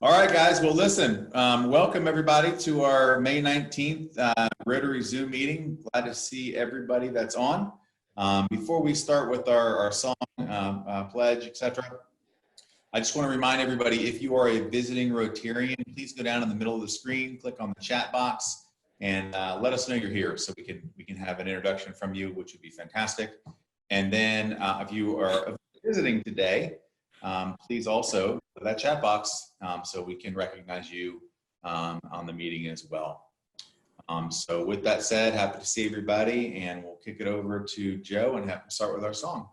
All right, guys. Well, listen, welcome everybody to our May 19th Rotary Zoom meeting. Glad to see everybody that's on. Before we start with our song, pledge, etc., I just want to remind everybody, if you are a visiting Rotarian, please go down in the middle of the screen, click on the chat box, and let us know you're here so we can have an introduction from you, which would be fantastic. And then if you are visiting today, please also go to that chat box so we can recognize you on the meeting as well. So with that said, happy to see everybody, and we'll kick it over to Joe and have to start with our song.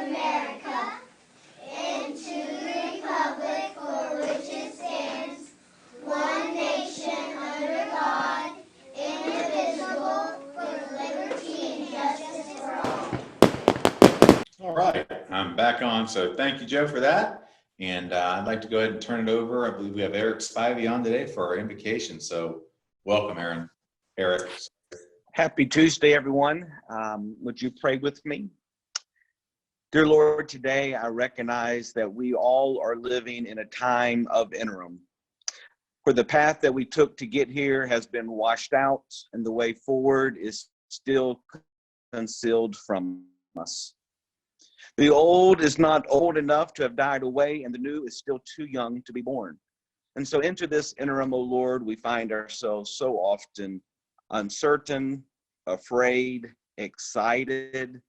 America. Back on. So thank you, Joe, for that. And I'd like to go ahead and turn it over. I believe we have Eric Spivey on today for our invocation. So welcome, Eric. Happy Tuesday, everyone. Would you pray with me? Dear Lord, today I recognize that we all are living in a time of interim. For the path that we took to get here has been washed out, and the way forward is still concealed from us. The old is not old enough to have died away, and the new is still too young to be born. And so into this interim, O Lord, we find ourselves so often uncertain, afraid, excited,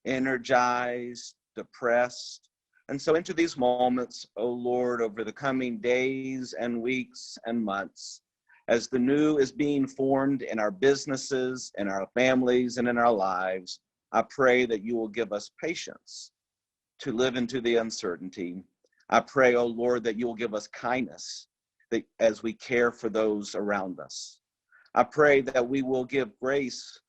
energized, depressed. And so into these moments, O Lord, over the coming days and weeks and months, as the new is being formed in our businesses, in our families, and in our lives, I pray that you will give us patience to live into the uncertainty. I pray, oh Lord, that you will give us kindness as we care for those around us. I pray that we will give grace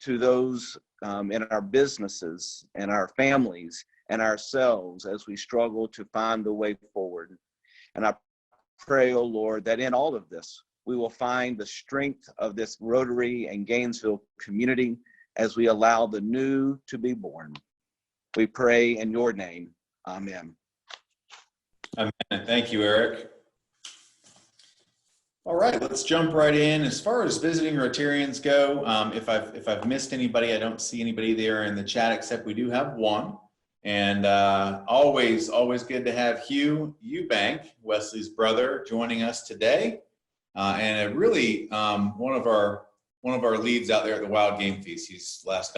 to those in our businesses and our families and ourselves as we struggle to find the way forward. And I pray, oh Lord, that in all of this, we will find the strength of this Rotary and Gainesville community as we allow the new to be born. We pray in your name. Amen. Amen. Thank you, Eric. All right, let's jump right in. As far as visiting Rotarians go, if I've missed anybody, I don't see anybody there in the chat, except we do have one. And always good to have Hugh Eubank, Wesley's brother, joining us today. And a really one of our one of our leads out there at the Wild Game Feast. He's last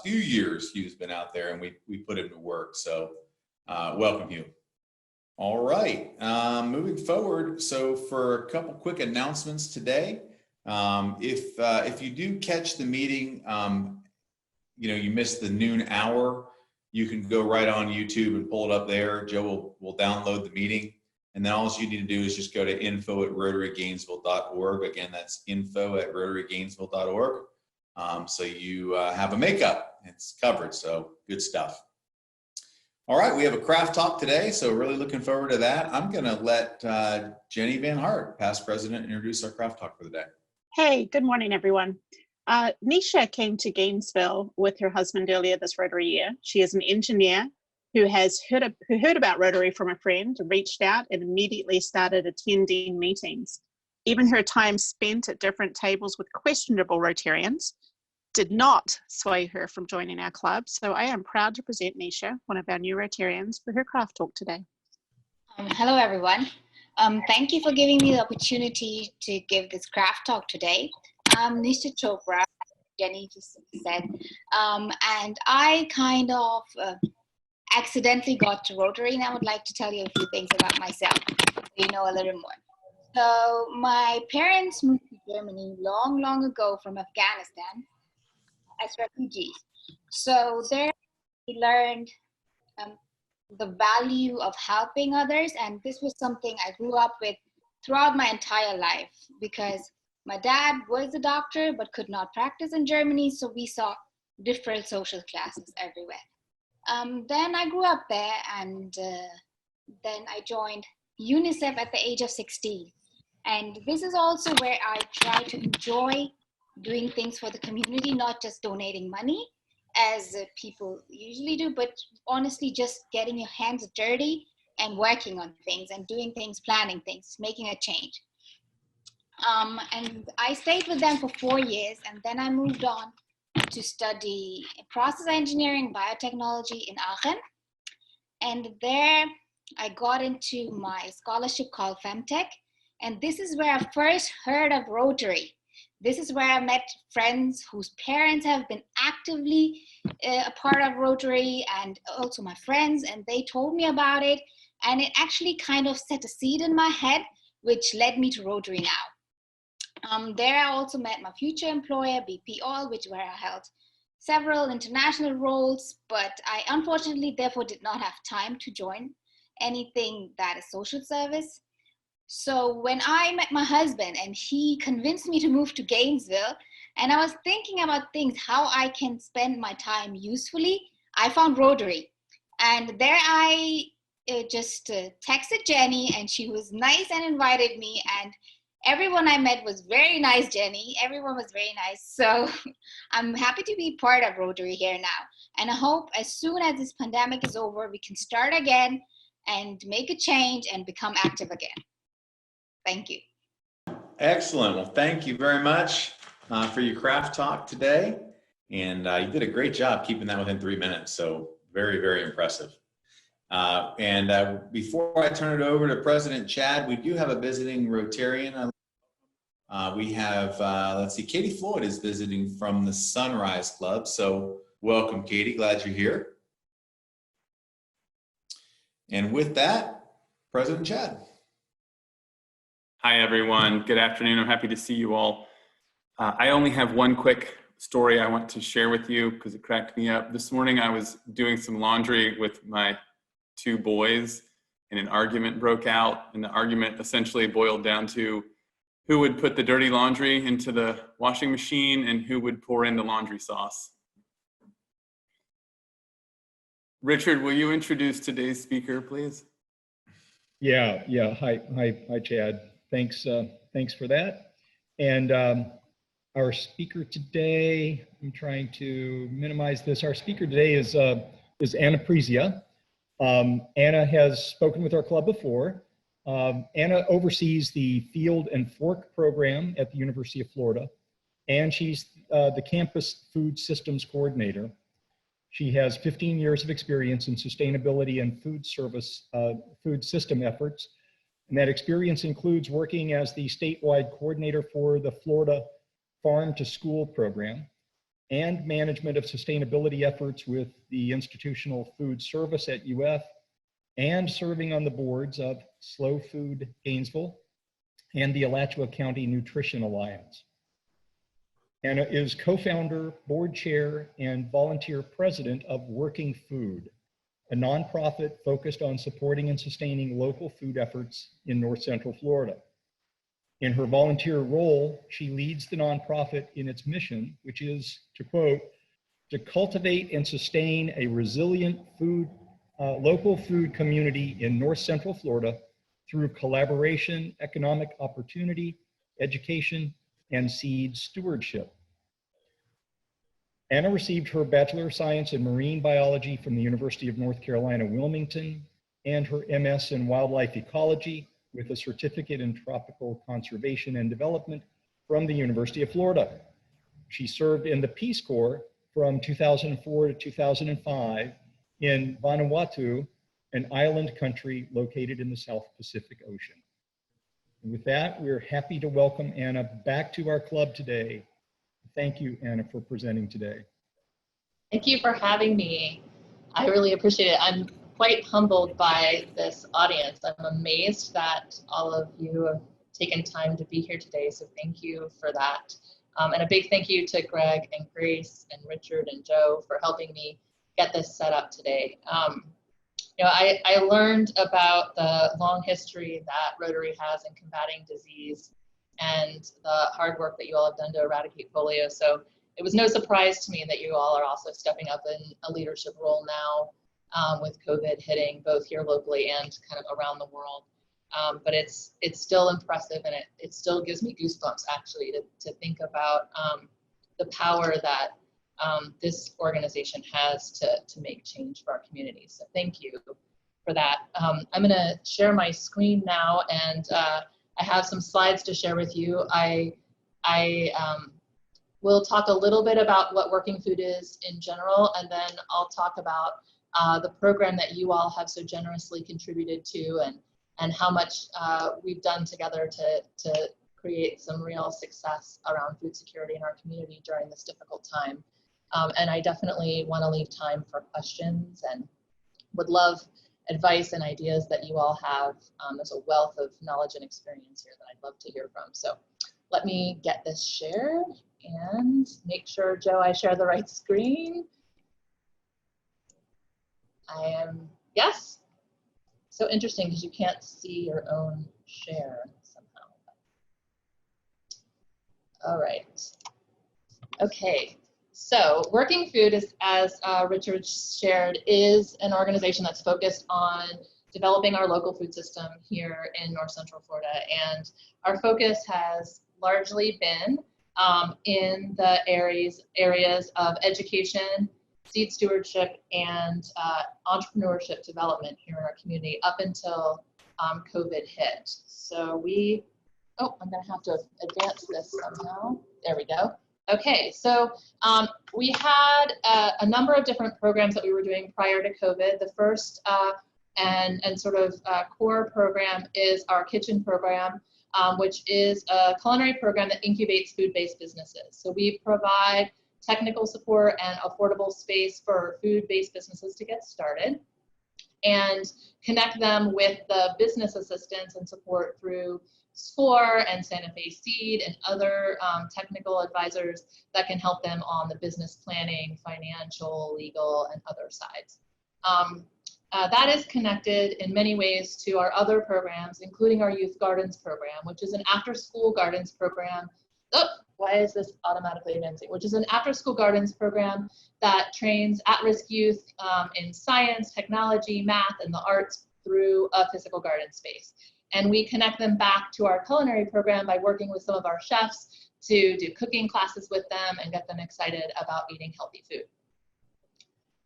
few years, Hugh's been out there, and we put him to work. So welcome, Hugh. All right, moving forward. So for a couple quick announcements today, if you do catch the meeting, you missed the noon hour, you can go right on YouTube and pull it up there. Joe will download the meeting. And then all you need to do is just go to info@rotarygainesville.org. Again, that's info@rotarygainesville.org. So you have a makeup. It's covered, so good stuff. All right, we have a craft talk today, so really looking forward to that. I'm going to let Jenny Van Hart, past president, introduce our craft talk for the day. Hey, good morning, everyone. Nisha came to Gainesville with her husband earlier this Rotary year. She is an engineer who heard about Rotary from a friend, reached out, and immediately started attending meetings. Even her time spent at different tables with questionable Rotarians did not sway her from joining our club. So I am proud to present Nisha, one of our new Rotarians, for her craft talk today. Hello, everyone. Thank you for giving me the opportunity to give this craft talk today. I'm Nisha Chopra, Jenny just said, and I kind of accidentally got to Rotary, and I would like to tell you a few things about myself so you know a little more. So my parents moved to Germany long, long ago from Afghanistan as refugees. So there we learned the value of helping others, and this was something I grew up with throughout my entire life because my dad was a doctor but could not practice in Germany, so we saw different social classes everywhere. Then I grew up there, and then I joined UNICEF at the age of 16. And this is also where I try to enjoy doing things for the community, not just donating money as people usually do, but honestly just getting your hands dirty and working on things and doing things, planning things, making a change. And I stayed with them for 4 years, and then I moved on to study process engineering, biotechnology in Aachen. And there I got into my scholarship called Femtech. And this is where I first heard of Rotary. This is where I met friends whose parents have been actively a part of Rotary, and also my friends, and they told me about it. And it actually kind of set a seed in my head, which led me to Rotary now. There I also met my future employer, BP Oil, where I held several international roles, but I unfortunately therefore did not have time to join anything that is social service. So when I met my husband and he convinced me to move to Gainesville, and I was thinking about things, how I can spend my time usefully, I found Rotary. And there I just texted Jenny, and she was nice and invited me, and everyone I met was very nice, Jenny. Everyone was very nice. So I'm happy to be part of Rotary here now. And I hope as soon as this pandemic is over, we can start again and make a change and become active again. Thank you. Excellent. Well, thank you very much for your craft talk today. And you did a great job keeping that within 3 minutes. So very, very impressive. Before I turn it over to President Chad, we do have a visiting Rotarian. We have, let's see, Katie Floyd is visiting from the Sunrise Club. So welcome, Katie. Glad you're here. And with that, President Chad. Hi, everyone. Good afternoon. I'm happy to see you all. I only have one quick story I want to share with you because it cracked me up. This morning, I was doing some laundry with my 2 boys, and an argument broke out. And the argument essentially boiled down to who would put the dirty laundry into the washing machine and who would pour in the laundry sauce. Richard, will you introduce today's speaker, please? Yeah. Hi, Chad. Thanks for that. And our speaker today, I'm trying to minimize this. Our speaker today is Anna Prizzia. Anna has spoken with our club before. Anna oversees the Field and Fork program at the University of Florida, and she's the campus food systems coordinator. She has 15 years of experience in sustainability and food system efforts. And that experience includes working as the statewide coordinator for the Florida Farm to School program, and management of sustainability efforts with the Institutional Food Service at UF, and serving on the boards of Slow Food Gainesville and the Alachua County Nutrition Alliance. Anna is co-founder, board chair, and volunteer president of Working Food, a nonprofit focused on supporting and sustaining local food efforts in North Central Florida. In her volunteer role, she leads the nonprofit in its mission, which is, to quote, to cultivate and sustain a resilient local food community in North Central Florida through collaboration, economic opportunity, education, and seed stewardship. Anna received her Bachelor of Science in Marine Biology from the University of North Carolina, Wilmington, and her MS in Wildlife Ecology with a certificate in Tropical Conservation and Development from the University of Florida. She served in the Peace Corps from 2004 to 2005 in Vanuatu, an island country located in the South Pacific Ocean. And with that, we're happy to welcome Anna back to our club today. Thank you, Anna, for presenting today. Thank you for having me. I really appreciate it. I'm quite humbled by this audience. I'm amazed that all of you have taken time to be here today, so thank you for that. And a big thank you to Greg and Grace and Richard and Joe for helping me get this set up today. You know, I learned about the long history that Rotary has in combating disease and the hard work that you all have done to eradicate polio. So it was no surprise to me that you all are also stepping up in a leadership role now with COVID hitting both here locally and kind of around the world. But it's still impressive, and it still gives me goosebumps actually to think about the power that this organization has to make change for our community. So thank you for that. I'm gonna share my screen now, and I have some slides to share with you. I will talk a little bit about what Working Food is in general, and then I'll talk about the program that you all have so generously contributed to, and how much we've done together to create some real success around food security in our community during this difficult time. And I definitely want to leave time for questions and would love advice and ideas that you all have. There's a wealth of knowledge and experience here that I'd love to hear from. So let me get this shared and make sure, Joe, I share the right screen. I am, yes. So interesting because you can't see your own share somehow. All right. Okay. So Working Food, is, as Richard shared, is an organization that's focused on developing our local food system here in North Central Florida. And our focus has largely been in the areas of education, seed stewardship, and entrepreneurship development here in our community up until COVID hit. So we, oh, I'm gonna have to advance this somehow. There we go. Okay, so we had a number of different programs that we were doing prior to COVID. The first and sort of core program is our kitchen program, which is a culinary program that incubates food-based businesses. So we provide technical support and affordable space for food-based businesses to get started and connect them with the business assistance and support through SCORE and Santa Fe Seed and other technical advisors that can help them on the business planning, financial, legal, and other sides. That is connected in many ways to our other programs, including our Youth Gardens program, which is an after-school gardens program. Oh, why is this automatically advancing? Which is an after-school gardens program that trains at-risk youth in science, technology, math, and the arts through a physical garden space. And we connect them back to our culinary program by working with some of our chefs to do cooking classes with them and get them excited about eating healthy food.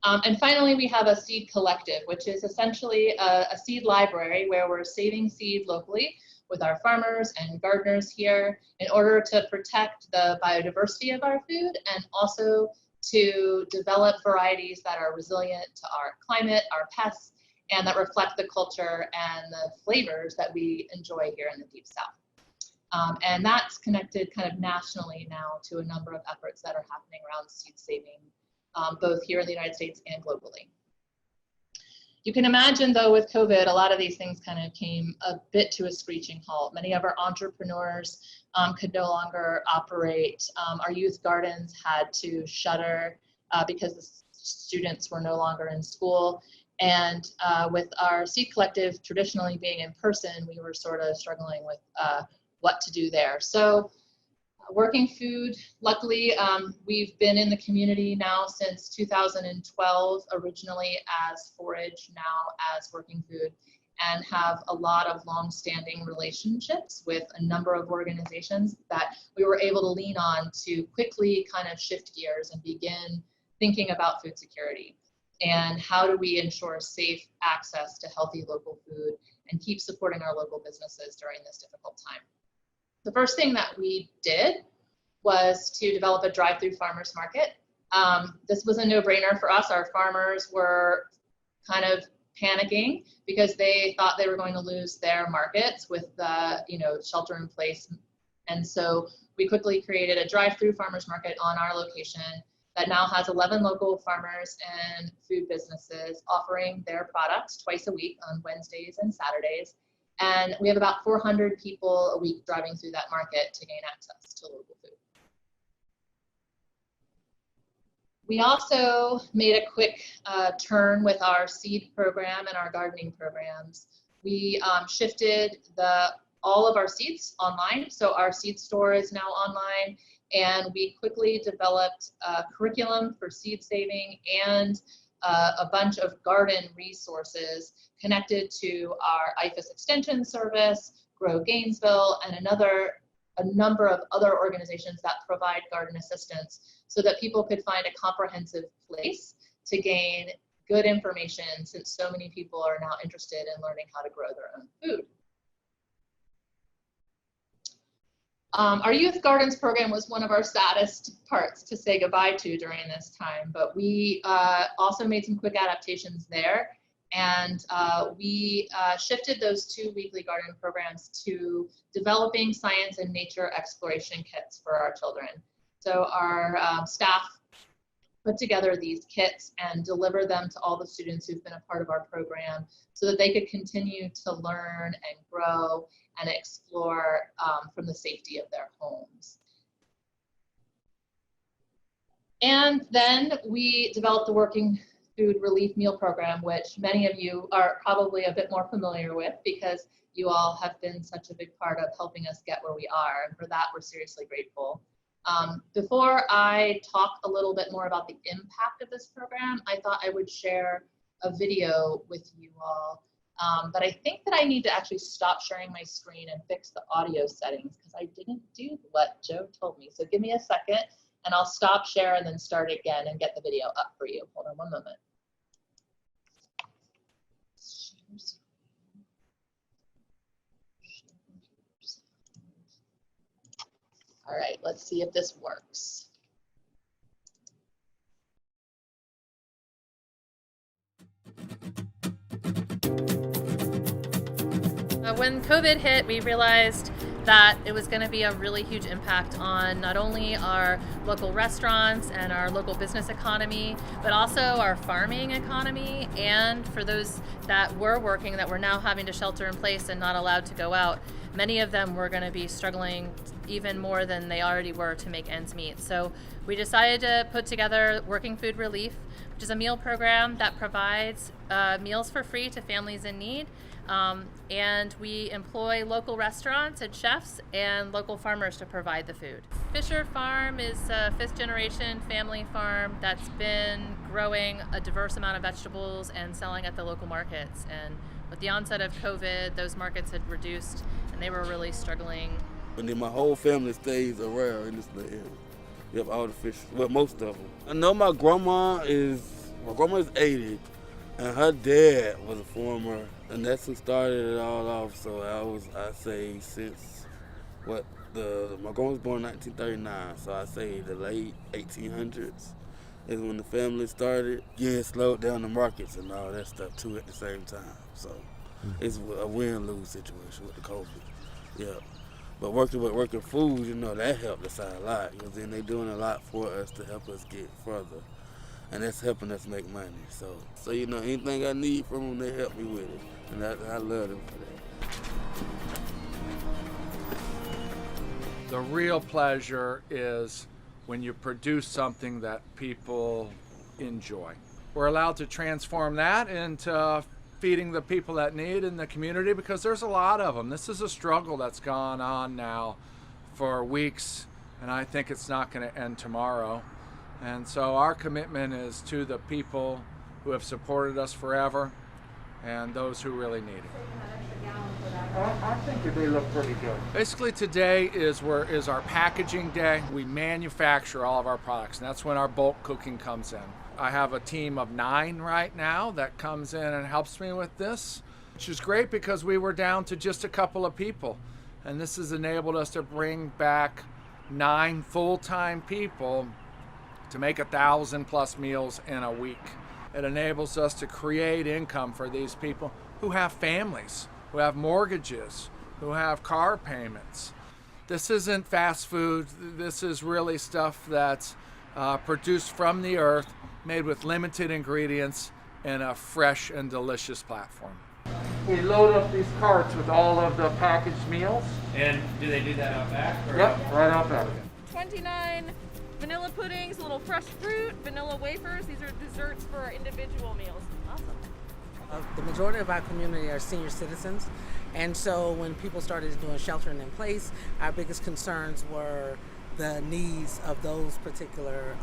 And finally, we have a seed collective, which is essentially a seed library where we're saving seed locally with our farmers and gardeners here in order to protect the biodiversity of our food and also to develop varieties that are resilient to our climate, our pests, and that reflect the culture and the flavors that we enjoy here in the Deep South. And that's connected kind of nationally now to a number of efforts that are happening around seed saving, both here in the United States and globally. You can imagine, though, with COVID, a lot of these things kind of came a bit to a screeching halt. Many of our entrepreneurs could no longer operate. Our youth gardens had to shutter because the students were no longer in school. And with our seed collective traditionally being in person, we were sort of struggling with what to do there. So Working Food, luckily, we've been in the community now since 2012, originally as Forage, now as Working Food, and have a lot of long-standing relationships with a number of organizations that we were able to lean on to quickly kind of shift gears and begin thinking about food security. And how do we ensure safe access to healthy local food and keep supporting our local businesses during this difficult time? The first thing that we did was to develop a drive-through farmers market. This was a no-brainer for us. Our farmers were kind of panicking because they thought they were going to lose their markets with the shelter in place. And so we quickly created a drive-through farmers market on our location that now has 11 local farmers and food businesses offering their products twice a week on Wednesdays and Saturdays. And we have about 400 people a week driving through that market to gain access to local food. We also made a quick turn with our seed program and our gardening programs. We shifted all of our seeds online. So our seed store is now online, and we quickly developed a curriculum for seed saving and a bunch of garden resources connected to our IFAS extension service, Grow Gainesville, and a number of other organizations that provide garden assistance so that people could find a comprehensive place to gain good information, since so many people are now interested in learning how to grow their own food. Our Youth Gardens program was one of our saddest parts to say goodbye to during this time, but we also made some quick adaptations there, and we shifted those 2 weekly garden programs to developing science and nature exploration kits for our children. So our staff put together these kits and deliver them to all the students who've been a part of our program so that they could continue to learn and grow and explore from the safety of their homes. And then we developed the Working Food Relief Meal Program, which many of you are probably a bit more familiar with because you all have been such a big part of helping us get where we are. And for that, we're seriously grateful. Before I talk a little bit more about the impact of this program, I thought I would share a video with you all. But I think that I need to actually stop sharing my screen and fix the audio settings because I didn't do what Joe told me. So give me a second and I'll stop share and then start again and get the video up for you. Hold on one moment. All right, let's see if this works. When COVID hit, we realized that it was going to be a really huge impact on not only our local restaurants and our local business economy, but also our farming economy. And for those that were working, that were now having to shelter in place and not allowed to go out, many of them were going to be struggling even more than they already were to make ends meet. So we decided to put together Working Food Relief, which is a meal program that provides meals for free to families in need. And we employ local restaurants and chefs and local farmers to provide the food. Fisher Farm is a 5th generation family farm that's been growing a diverse amount of vegetables and selling at the local markets. And with the onset of COVID, those markets had reduced and they were really struggling. And then my whole family stays around in this little area. We have all the fish, well, most of them. I know my grandma is 80, and her dad was a farmer, and that's who started it all off. So I say since my grandma was born in 1939, so I say the late 1800s is when the family started. Yeah, it slowed down the markets and all that stuff too at the same time. So it's a win-lose situation with the COVID. Yeah. But working food, you know, that helped us out a lot, because then they're doing a lot for us to help us get further. And that's helping us make money. So you know, anything I need from them, they help me with it. And I love them for that. The real pleasure is when you produce something that people enjoy. We're allowed to transform that into feeding the people that need in the community, because there's a lot of them. This is a struggle that's gone on now for weeks, and I think it's not going to end tomorrow. And so our commitment is to the people who have supported us forever and those who really need it. I think they look pretty good. Basically, today is our packaging day. We manufacture all of our products, and that's when our bulk cooking comes in. I have a team of 9 right now that comes in and helps me with this, which is great because we were down to just a couple of people. And this has enabled us to bring back 9 full-time people to make 1,000+ meals in a week. It enables us to create income for these people who have families, who have mortgages, who have car payments. This isn't fast food. This is really stuff that's produced from the earth, made with limited ingredients, in a fresh and delicious platform. We load up these carts with all of the packaged meals. And do they do that out back? Or Yep, right out back. 29 vanilla puddings, a little fresh fruit, vanilla wafers. These are desserts for our individual meals. Awesome. The majority of our community are senior citizens, and so when people started doing sheltering in place, our biggest concerns were the needs of those particular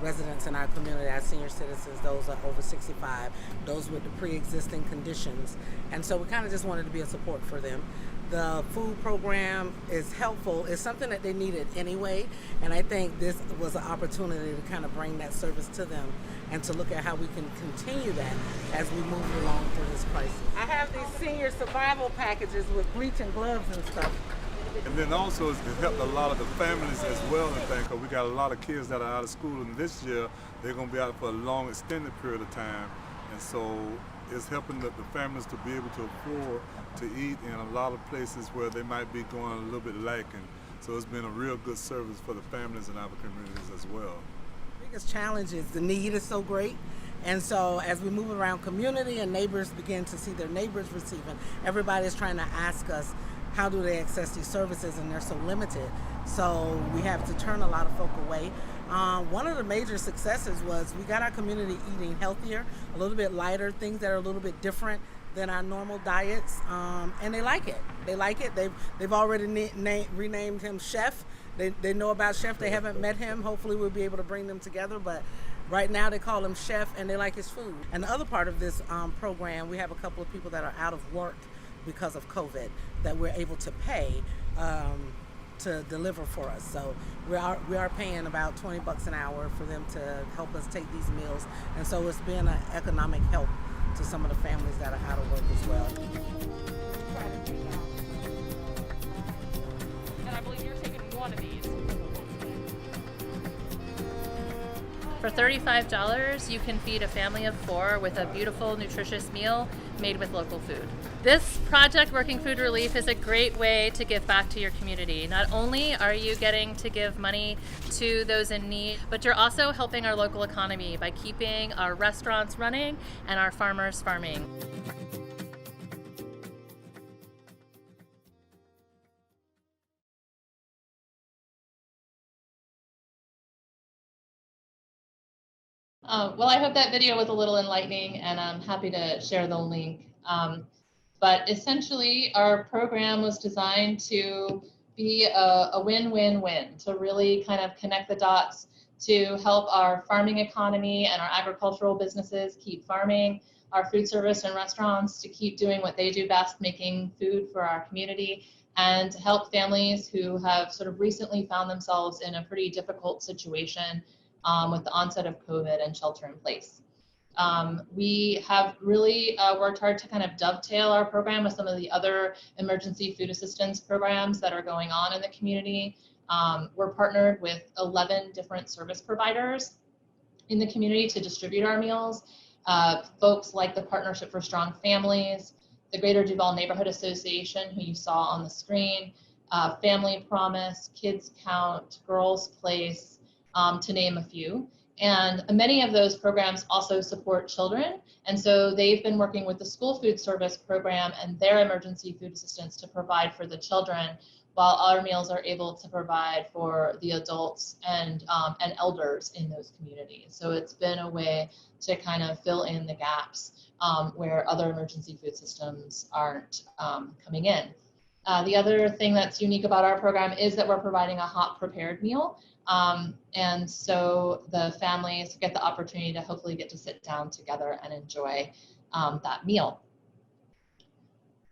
residents in our community, our senior citizens, those are over 65, those with the pre-existing conditions, and so we kind of just wanted to be a support for them. The food program is helpful. It's something that they needed anyway, and I think this was an opportunity to kind of bring that service to them and to look at how we can continue that as we move along through this crisis. I have these senior survival packages with bleach and gloves and stuff. And then also it helped a lot of the families as well, I think, because we got a lot of kids that are out of school, and this year they're going to be out for a long, extended period of time. And so it's helping the families to be able to afford to eat in a lot of places where they might be going a little bit lacking. So it's been a real good service for the families in our communities as well. The biggest challenge is the need is so great. And so as we move around community and neighbors begin to see their neighbors receiving, everybody is trying to ask us, how do they access these services, and they're so limited. So we have to turn a lot of folk away. One of the major successes was we got our community eating healthier, a little bit lighter, things that are a little bit different than our normal diets, and they like it. They like it. They've already renamed him Chef. They know about Chef. They haven't met him. Hopefully we'll be able to bring them together, but right now they call him Chef, and they like his food. And the other part of this program, we have a couple of people that are out of work because of COVID that we're able to pay to deliver for us. So we are paying about $20 an hour for them to help us take these meals. And so it's been an economic help to some of the families that are out of work as well. And I believe you're taking one of these. For $35, you can feed a family of 4 with a beautiful, nutritious meal made with local food. This project, Working Food Relief, is a great way to give back to your community. Not only are you getting to give money to those in need, but you're also helping our local economy by keeping our restaurants running and our farmers farming. Well, I hope that video was a little enlightening, and I'm happy to share the link. But essentially, our program was designed to be a win-win-win, to really kind of connect the dots to help our farming economy and our agricultural businesses keep farming, our food service and restaurants to keep doing what they do best, making food for our community, and to help families who have sort of recently found themselves in a pretty difficult situation with the onset of COVID and shelter in place. We have really worked hard to kind of dovetail our program with some of the other emergency food assistance programs that are going on in the community. We're partnered with 11 different service providers in the community to distribute our meals. Folks like the Partnership for Strong Families, the Greater Duval Neighborhood Association, who you saw on the screen, Family Promise, Kids Count, Girls Place, to name a few. And many of those programs also support children. And so they've been working with the school food service program and their emergency food assistance to provide for the children, while our meals are able to provide for the adults and elders in those communities. So it's been a way to kind of fill in the gaps where other emergency food systems aren't coming in. The other thing that's unique about our program is that we're providing a hot prepared meal. And so the families get the opportunity to hopefully get to sit down together and enjoy that meal.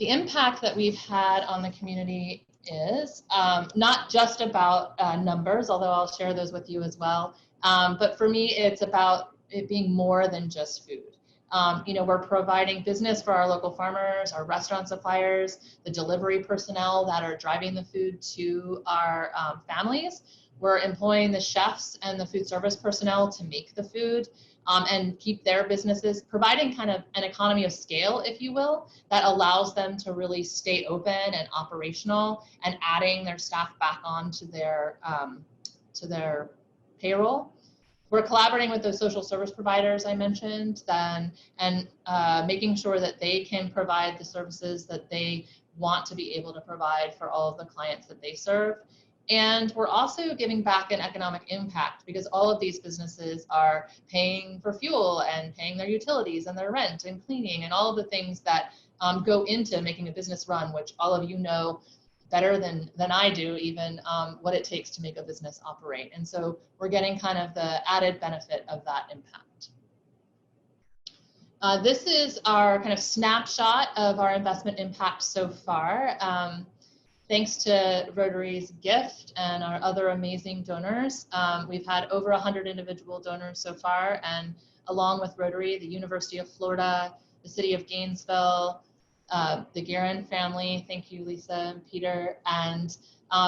The impact that we've had on the community is not just about numbers, although I'll share those with you as well. But for me, it's about it being more than just food. You know, we're providing business for our local farmers, our restaurant suppliers, the delivery personnel that are driving the food to our families. We're employing the chefs and the food service personnel to make the food and keep their businesses, providing kind of an economy of scale, if you will, that allows them to really stay open and operational, and adding their staff back on to their payroll. We're collaborating with those social service providers I mentioned then, and making sure that they can provide the services that they want to be able to provide for all of the clients that they serve. And we're also giving back an economic impact, because all of these businesses are paying for fuel and paying their utilities and their rent and cleaning and all of the things that go into making a business run, which all of you know better than I do even, what it takes to make a business operate. And so we're getting kind of the added benefit of that impact. This is our kind of snapshot of our investment impact so far. Thanks to Rotary's gift and our other amazing donors, we've had over 100 individual donors so far, and along with Rotary, the University of Florida, the City of Gainesville, the Guerin family, thank you Lisa and Peter, and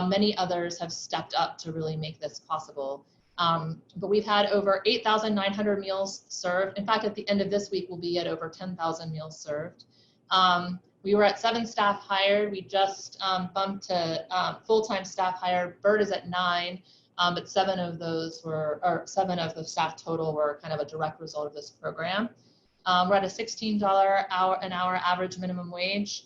many others have stepped up to really make this possible. But we've had over 8,900 meals served. In fact, at the end of this week, we'll be at over 10,000 meals served. We were at 7 staff hired. We just bumped to full-time staff hired. Bert is at 9, but 7 of those were, or 7 of the staff total were kind of a direct result of this program. We're at a $16 an hour average minimum wage.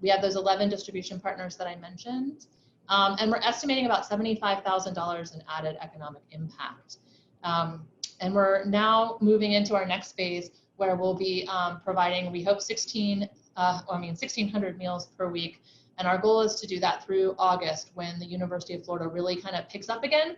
We have those 11 distribution partners that I mentioned. And we're estimating about $75,000 in added economic impact. And we're now moving into our next phase, where we'll be providing, we hope 1,600 meals per week. And our goal is to do that through August, when the University of Florida really kind of picks up again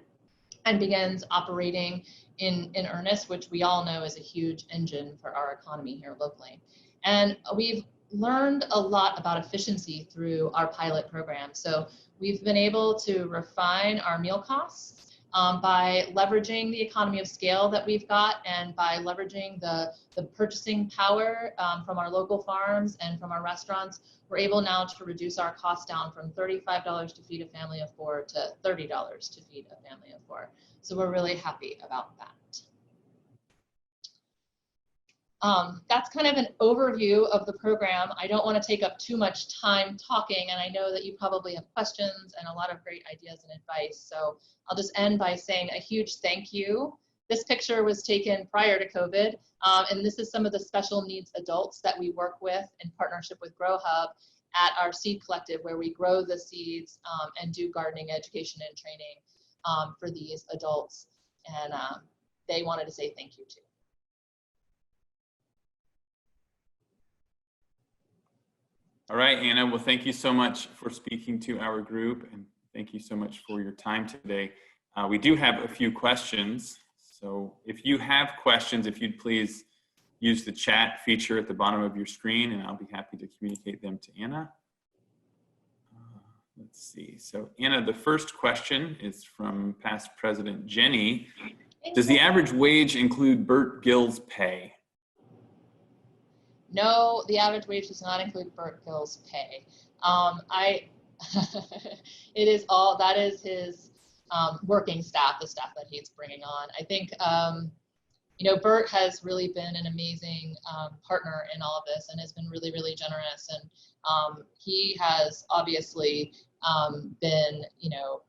and begins operating in earnest, which we all know is a huge engine for our economy here locally. And we've learned a lot about efficiency through our pilot program. So we've been able to refine our meal costs by leveraging the economy of scale that we've got, and by leveraging the purchasing power from our local farms and from our restaurants. We're able now to reduce our costs down from $35 to feed a family of 4 to $30 to feed a family of 4. So we're really happy about that. That's kind of an overview of the program. I don't want to take up too much time talking, and I know that you probably have questions and a lot of great ideas and advice. So I'll just end by saying a huge thank you. This picture was taken prior to COVID, and this is some of the special needs adults that we work with in partnership with Grow Hub at our seed collective, where we grow the seeds and do gardening education and training for these adults. And they wanted to say thank you too. All right, Anna, well, thank you so much for speaking to our group, and thank you so much for your time today. We do have a few questions. So if you have questions, if you'd please use the chat feature at the bottom of your screen, and I'll be happy to communicate them to Anna. Let's see. So Anna, the first question is from past President Jenny. Does the average wage include Bert Gill's pay? No, the average wage does not include Bert Gill's pay. It is all, that is his working staff, the staff that he's bringing on. I think You know, Bert has really been an amazing partner in all of this and has been really, really generous. And he has obviously been, you know,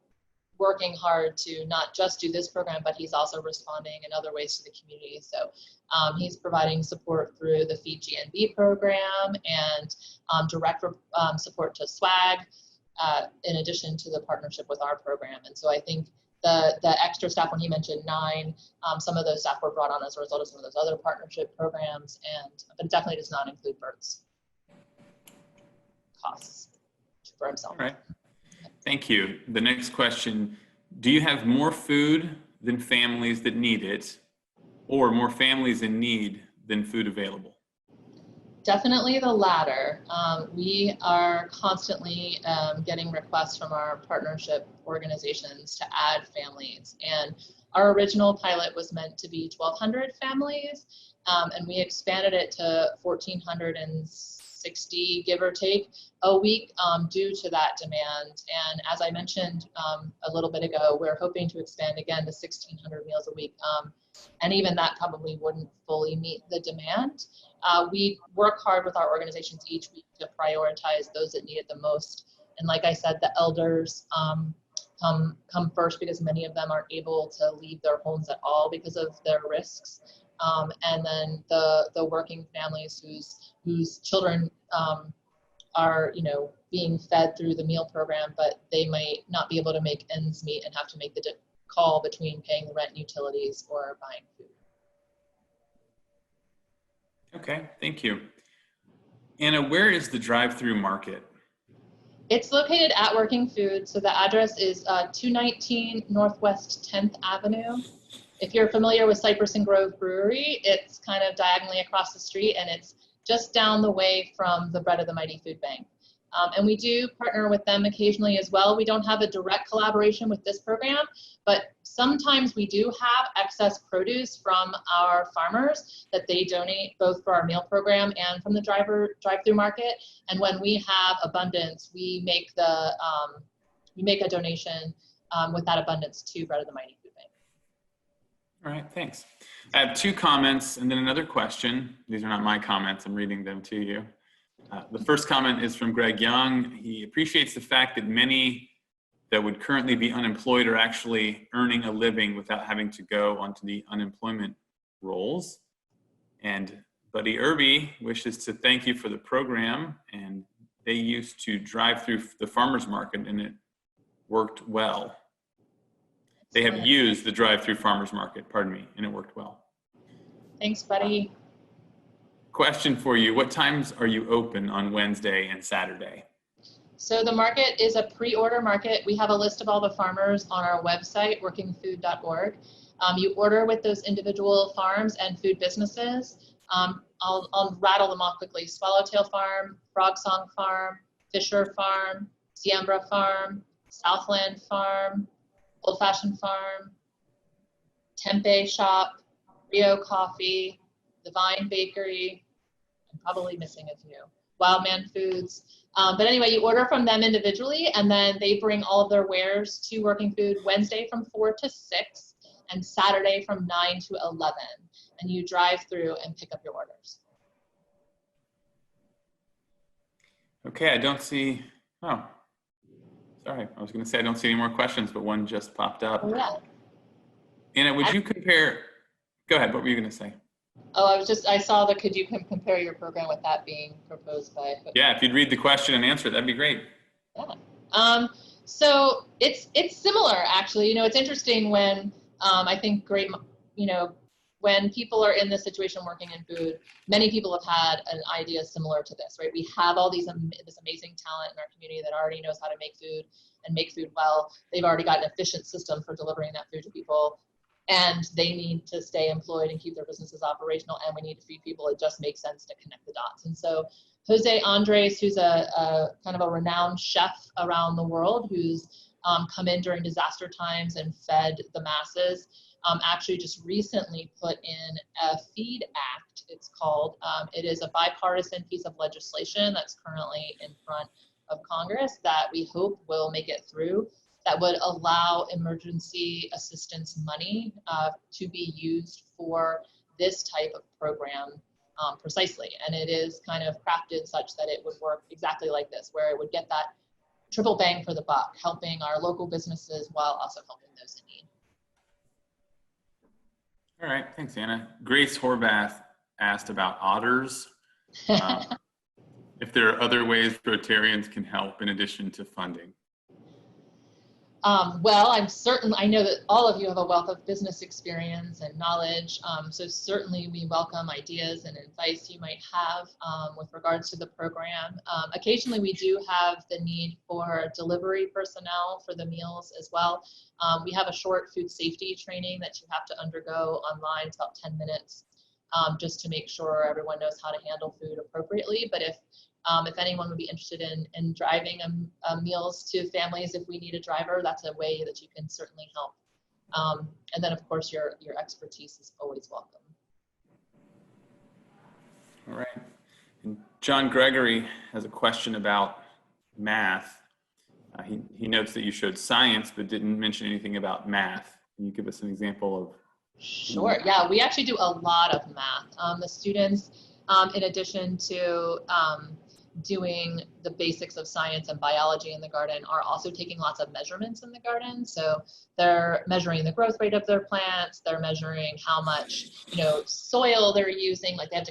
working hard to not just do this program, but he's also responding in other ways to the community. So he's providing support through the Feed GNB program and direct support to SWAG, in addition to the partnership with our program. And so I think the extra staff, when he mentioned 9, some of those staff were brought on as a result of some of those other partnership programs, but it definitely does not include Bert's costs for himself. All right. Thank you. The next question, do you have more food than families that need it, or more families in need than food available? Definitely the latter. We are constantly getting requests from our partnership organizations to add families. And our original pilot was meant to be 1,200 families, and we expanded it to 1,460, give or take, a week due to that demand. And as I mentioned a little bit ago, we're hoping to expand again to 1,600 meals a week. And even that probably wouldn't fully meet the demand. We work hard with our organizations each week to prioritize those that need it the most. And like I said, the elders come first because many of them aren't able to leave their homes at all because of their risks. And then the working families whose children are, you know, being fed through the meal program, but they might not be able to make ends meet and have to make the call between paying the rent and utilities or buying food. Okay, thank you. Anna, where is the drive-through market? It's located at Working Food. So the address is 219 Northwest 10th Avenue. If you're familiar with Cypress and Grove Brewery, it's kind of diagonally across the street, and it's just down the way from the Bread of the Mighty Food Bank. And we do partner with them occasionally as well. We don't have a direct collaboration with this program, but sometimes we do have excess produce from our farmers that they donate both for our meal program and from the drive-through market. And when we have abundance, we make a donation with that abundance to Bread of the Mighty Food Bank. All right, thanks. I have 2 comments and then another question. These are not my comments, I'm reading them to you. The first comment is from Greg Young. He appreciates the fact that many that would currently be unemployed are actually earning a living without having to go onto the unemployment rolls. And Buddy Irby wishes to thank you for the program, and they used to drive through the farmer's market and it worked well. They have used the drive-through farmer's market, pardon me, and it worked well. Thanks, Buddy. Question for you, what times are you open on Wednesday and Saturday? So the market is a pre-order market. We have a list of all the farmers on our website, workingfood.org. You order with those individual farms and food businesses. I'll rattle them off quickly. Swallowtail Farm, Frog Song Farm, Fisher Farm, Siembra Farm, Southland Farm, Old Fashioned Farm, Tempeh Shop, Rio Coffee, The Vine Bakery. I'm probably missing a few. Wildman Foods. But anyway, you order from them individually, and then they bring all of their wares to Working Food Wednesday from 4 to 6 and Saturday from 9 to 11. And you drive through and pick up your orders. Okay, I don't see, oh, sorry. I was going to say I don't see any more questions, but one just popped up. Oh, yeah. Anna, would you compare, go ahead, what were you going to say? Oh, I saw the, could you compare your program with that being proposed by? Yeah, if you'd read the question and answer it, that'd be great. Yeah. So it's similar, actually. You know, it's interesting when I think when people are in this situation working in food, many people have had an idea similar to this, right? We have all this amazing talent in our community that already knows how to make food and make food well. They've already got an efficient system for delivering that food to people, and they need to stay employed and keep their businesses operational, and we need to feed people. It just makes sense to connect the dots. And so Jose Andres, who's a kind of a renowned chef around the world, who's come in during disaster times and fed the masses, actually just recently put in a Feed Act, it's called. It is a bipartisan piece of legislation that's currently in front of Congress that we hope will make it through, that would allow emergency assistance money to be used for this type of program precisely. And it is kind of crafted such that it would work exactly like this, where it would get that triple bang for the buck, helping our local businesses while also helping those in need. All right, thanks, Anna. Grace Horvath asked about otters. If there are other ways Rotarians can help in addition to funding. Well, I know that all of you have a wealth of business experience and knowledge, so certainly we welcome ideas and advice you might have with regards to the program. Occasionally we do have the need for delivery personnel for the meals as well. We have a short food safety training that you have to undergo online. It's about 10 minutes just to make sure everyone knows how to handle food appropriately. But if anyone would be interested in driving meals to families, if we need a driver, that's a way that you can certainly help. And then, of course, your expertise is always welcome. All right. And John Gregory has a question about math. He notes that you showed science, but didn't mention anything about math. Can you give us an example of? Sure. Yeah, we actually do a lot of math. The students, in addition to doing the basics of science and biology in the garden, are also taking lots of measurements in the garden. So they're measuring the growth rate of their plants. They're measuring how much, soil they're using. Like they have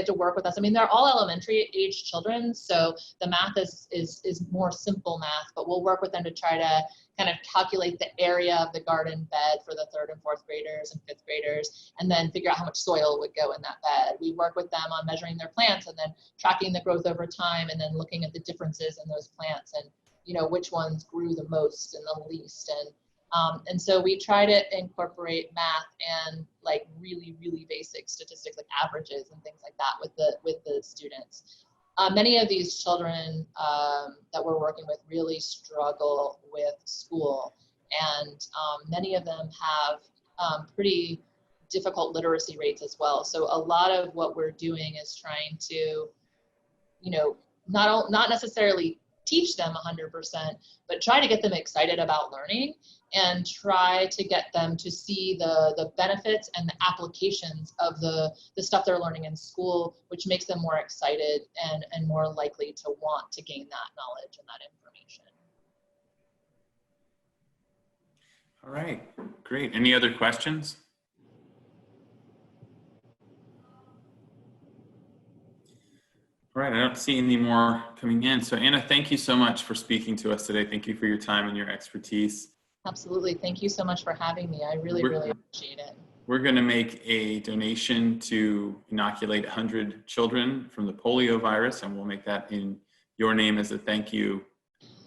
to work with us. I mean, they're all elementary age children, so the math is more simple math, but we'll work with them to try to kind of calculate the area of the garden bed for the 3rd and 4th graders and 5th graders, and then figure out how much soil would go in that bed. We work with them on measuring their plants and then tracking the growth over time, and then looking at the differences in those plants and which ones grew the most and the least. And so we try to incorporate math and like really, really basic statistics like averages and things like that with the students. Many of these children that we're working with really struggle with school, and many of them have pretty difficult literacy rates as well. So a lot of what we're doing is trying to, not necessarily teach them 100%, but try to get them excited about learning and try to get them to see the benefits and the applications of the stuff they're learning in school, which makes them more excited and more likely to want to gain that knowledge and that information. All right, great. Any other questions? All right, I don't see any more coming in. So Anna, thank you so much for speaking to us today. Thank you for your time and your expertise. Absolutely. Thank you so much for having me. I really appreciate it. We're going to make a donation to inoculate 100 children from the polio virus, and we'll make that in your name as a thank you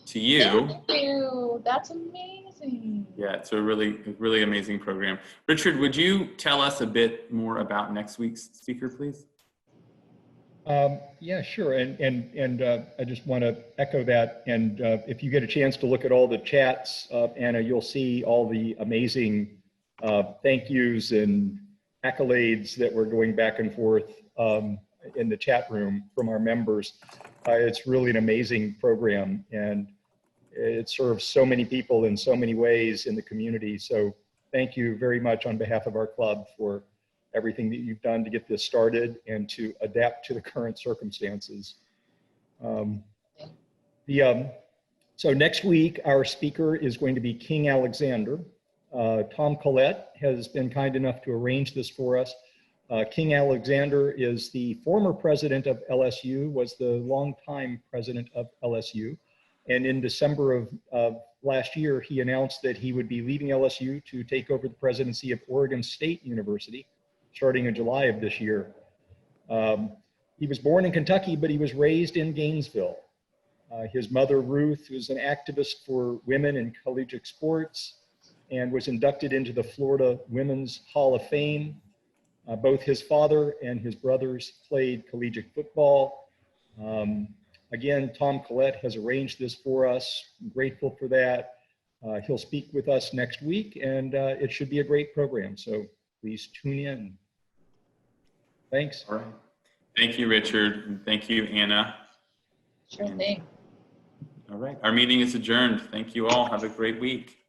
to you. Thank you. That's amazing. Yeah, it's a really amazing program. Richard, would you tell us a bit more about next week's speaker, please? Yeah, sure. And I just want to echo that. And if you get a chance to look at all the chats, Anna, you'll see all the amazing thank yous and accolades that we're going back and forth in the chat room from our members. It's really an amazing program, and it serves so many people in so many ways in the community. So thank you very much on behalf of our club for everything that you've done to get this started and to adapt to the current circumstances. So next week, our speaker is going to be King Alexander. Tom Collette has been kind enough to arrange this for us. King Alexander is the former president of LSU, was the longtime president of LSU. And in December of last year, he announced that he would be leaving LSU to take over the presidency of Oregon State University, starting in July of this year. He was born in Kentucky, but he was raised in Gainesville. His mother, Ruth, was an activist for women in collegiate sports and was inducted into the Florida Women's Hall of Fame. Both his father and his brothers played collegiate football. Again, Tom Collette has arranged this for us. I'm grateful for that. He'll speak with us next week, and it should be a great program. So please tune in. Thanks. All right. Thank you, Richard. And thank you, Anna. Sure thing. All right. Our meeting is adjourned. Thank you all. Have a great week.